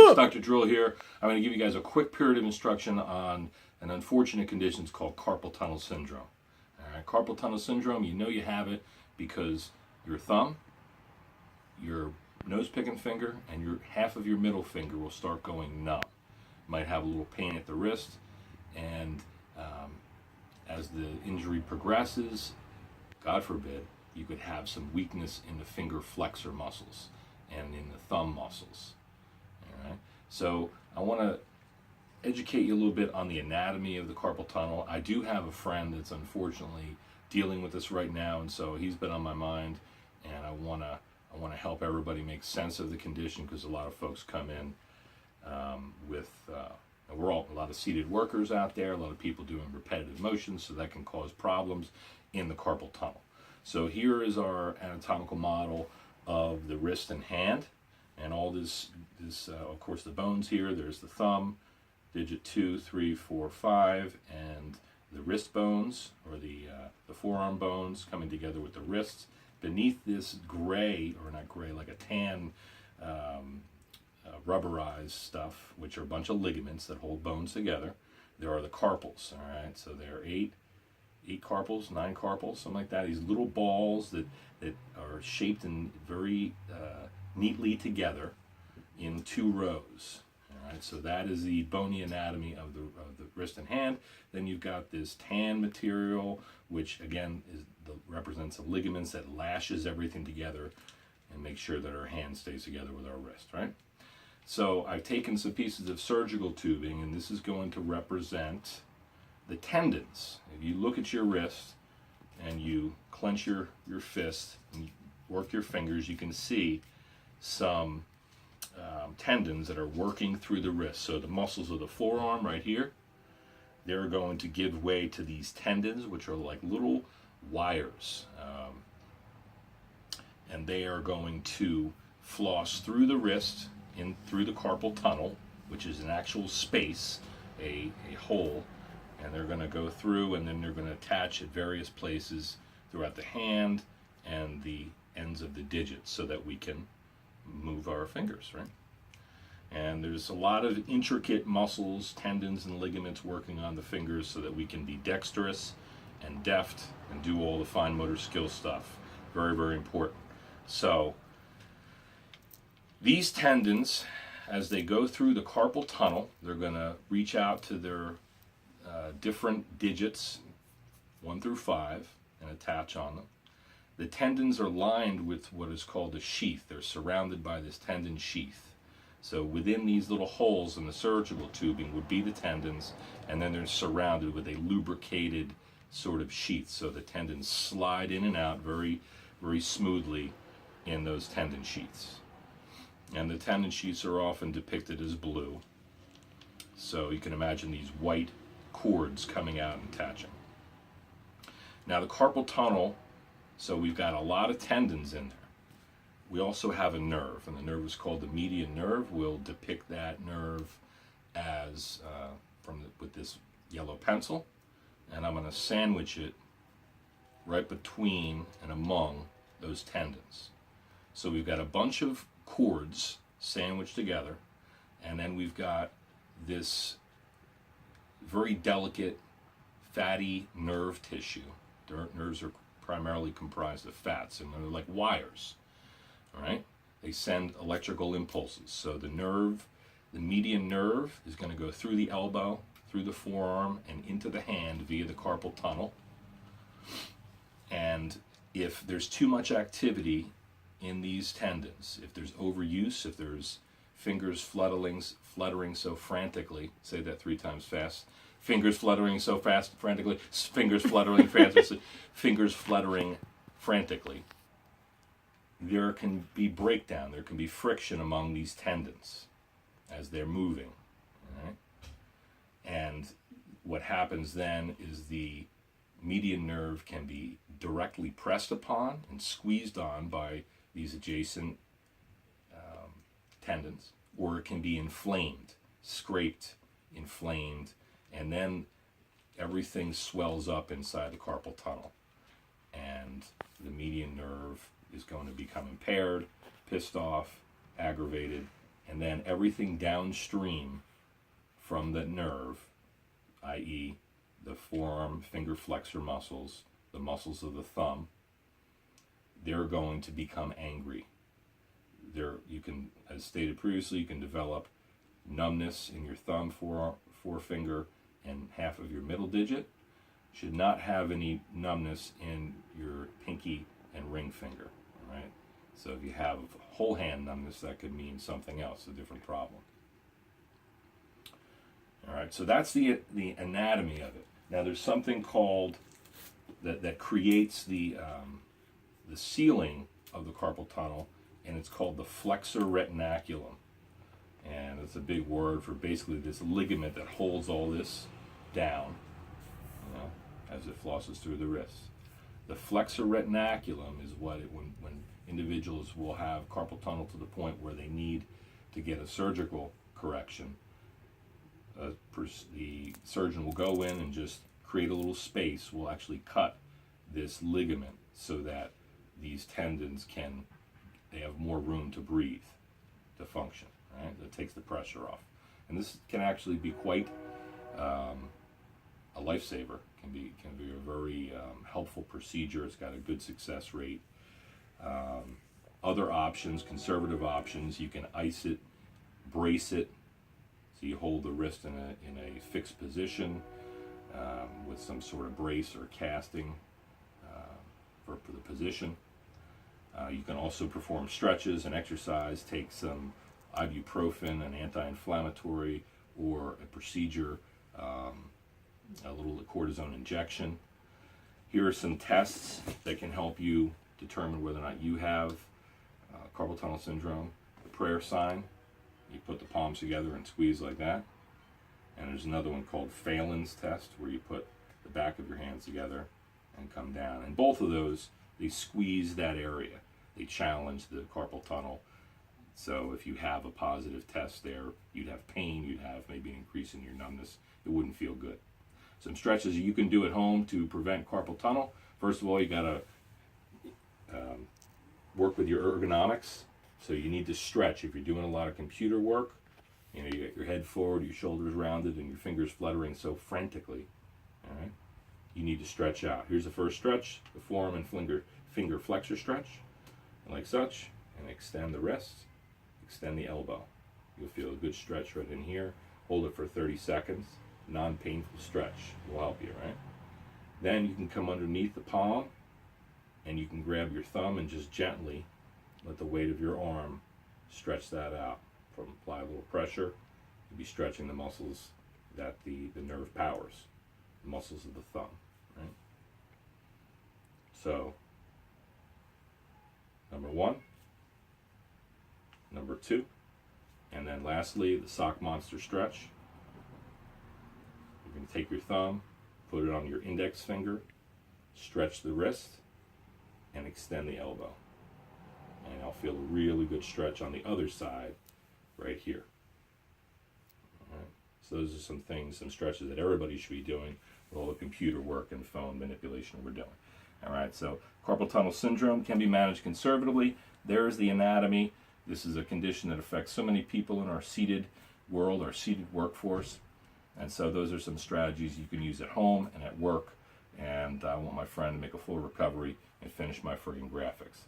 It's Dr. Drill here. I'm going to give you guys a quick period of instruction on an unfortunate condition called carpal tunnel syndrome. All right, carpal tunnel syndrome, you know you have it because your thumb, your nose-picking finger, and your half of your middle finger will start going numb. You might have a little pain at the wrist, and as the injury progresses, God forbid, you could have some weakness in the finger flexor muscles and in the thumb muscles. All right. So I want to educate you a little bit on the anatomy of the carpal tunnel. I do have a friend that's unfortunately dealing with this right now, and so he's been on my mind, and I want to help everybody make sense of the condition, because a lot of folks come in with we're all a lot of seated workers out there, a lot of people doing repetitive motions, so that can cause problems in the carpal tunnel. So here is our anatomical model of the wrist and hand, and all this of course the bones here. There's the thumb, digit 2, 3, 4, 5, and the wrist bones, or the forearm bones coming together with the wrists. Beneath this gray, or not gray, like a tan rubberized stuff, which are a bunch of ligaments that hold bones together, there are the carpals. All right, so there are eight carpals, 9 carpals, something like that. These little balls that are shaped in very neatly together in 2 rows. All right, so that is the bony anatomy of the wrist and hand. Then you've got this tan material, which again represents the ligaments that lashes everything together and makes sure that our hand stays together with our wrist, right? So I've taken some pieces of surgical tubing, and this is going to represent the tendons. If you look at your wrist and you clench your fist and you work your fingers, you can see some tendons that are working through the wrist. So the muscles of the forearm right here, they're going to give way to these tendons, which are like little wires, and they are going to floss through the wrist, in through the carpal tunnel, which is an actual space, a hole, and they're going to go through, and then they're going to attach at various places throughout the hand and the ends of the digits, so that we can move our fingers, right? And there's a lot of intricate muscles, tendons, and ligaments working on the fingers so that we can be dexterous and deft and do all the fine motor skill stuff. Very, very important. So these tendons, as they go through the carpal tunnel, they're going to reach out to their different digits, 1 through 5, and attach on them. The tendons are lined with what is called a sheath. They're surrounded by this tendon sheath. So within these little holes in the surgical tubing would be the tendons, and then they're surrounded with a lubricated sort of sheath. So the tendons slide in and out very, very smoothly in those tendon sheaths. And the tendon sheaths are often depicted as blue. So you can imagine these white cords coming out and attaching. Now the carpal tunnel, so we've got a lot of tendons in there. We also have a nerve, and the nerve is called the median nerve. We'll depict that nerve as with this yellow pencil, and I'm going to sandwich it right between and among those tendons. So we've got a bunch of cords sandwiched together, and then we've got this very delicate fatty nerve tissue. Nerves are primarily comprised of fats, and they're like wires. All right, they send electrical impulses. So the nerve, the median nerve, is going to go through the elbow, through the forearm, and into the hand via the carpal tunnel. And if there's too much activity in these tendons, if there's overuse, if there's fingers fluttering so frantically, say that 3 times fast, fingers fluttering so fast, frantically, fingers fluttering frantically, fingers fluttering frantically, there can be breakdown, there can be friction among these tendons as they're moving. All right? And what happens then is the median nerve can be directly pressed upon and squeezed on by these adjacent tendons, or it can be inflamed, scraped, inflamed, and then everything swells up inside the carpal tunnel, and the median nerve is going to become impaired, pissed off, aggravated, and then everything downstream from the nerve, i.e. the forearm finger flexor muscles, the muscles of the thumb, they're going to become angry. You can, as stated previously, you can develop numbness in your thumb, forefinger, and half of your middle digit. Should not have any numbness in your pinky and ring finger. All right. So if you have whole hand numbness, that could mean something else, a different problem. All right. So that's the anatomy of it. Now there's something called that creates the sealing of the carpal tunnel, and it's called the flexor retinaculum. And it's a big word for basically this ligament that holds all this down, as it flosses through the wrist. The flexor retinaculum is when individuals will have carpal tunnel to the point where they need to get a surgical correction. The surgeon will go in and just create a little space, will actually cut this ligament so that these tendons they have more room to breathe, to function. Right? That takes the pressure off. And this can actually be quite a lifesaver. Can be a very helpful procedure. It's got a good success rate. Other options, conservative options, you can ice it, brace it. So you hold the wrist in a fixed position with some sort of brace or casting for the position. You can also perform stretches and exercise, take some ibuprofen, an anti-inflammatory, or a procedure, a little cortisone injection. Here are some tests that can help you determine whether or not you have carpal tunnel syndrome. The prayer sign, you put the palms together and squeeze like that. And there's another one called Phelan's test, where you put the back of your hands together and come down. And both of those, they squeeze that area. They challenge the carpal tunnel. So if you have a positive test there, you'd have pain, you'd have maybe an increase in your numbness. It wouldn't feel good. Some stretches you can do at home to prevent carpal tunnel. First of all, you got to work with your ergonomics. So you need to stretch. If you're doing a lot of computer work, you get your head forward, your shoulders rounded, and your fingers fluttering so frantically. All right, you need to stretch out. Here's the first stretch: the forearm and finger flexor stretch, and like such, and extend the wrist, extend the elbow. You'll feel a good stretch right in here. Hold it for 30 seconds. Non-painful stretch will help you, right? Then you can come underneath the palm, and you can grab your thumb and just gently let the weight of your arm stretch that out. Apply a little pressure, you'll be stretching the muscles that the nerve powers, the muscles of the thumb, right? So, number 1, number 2, and then lastly, the sock monster stretch. You're going to take your thumb, put it on your index finger, stretch the wrist, and extend the elbow. And I'll feel a really good stretch on the other side right here. All right. So those are some things, some stretches that everybody should be doing with all the computer work and phone manipulation we're doing. All right, so carpal tunnel syndrome can be managed conservatively. There's the anatomy. This is a condition that affects so many people in our seated world, our seated workforce. And so those are some strategies you can use at home and at work. And I want my friend to make a full recovery and finish my friggin' graphics.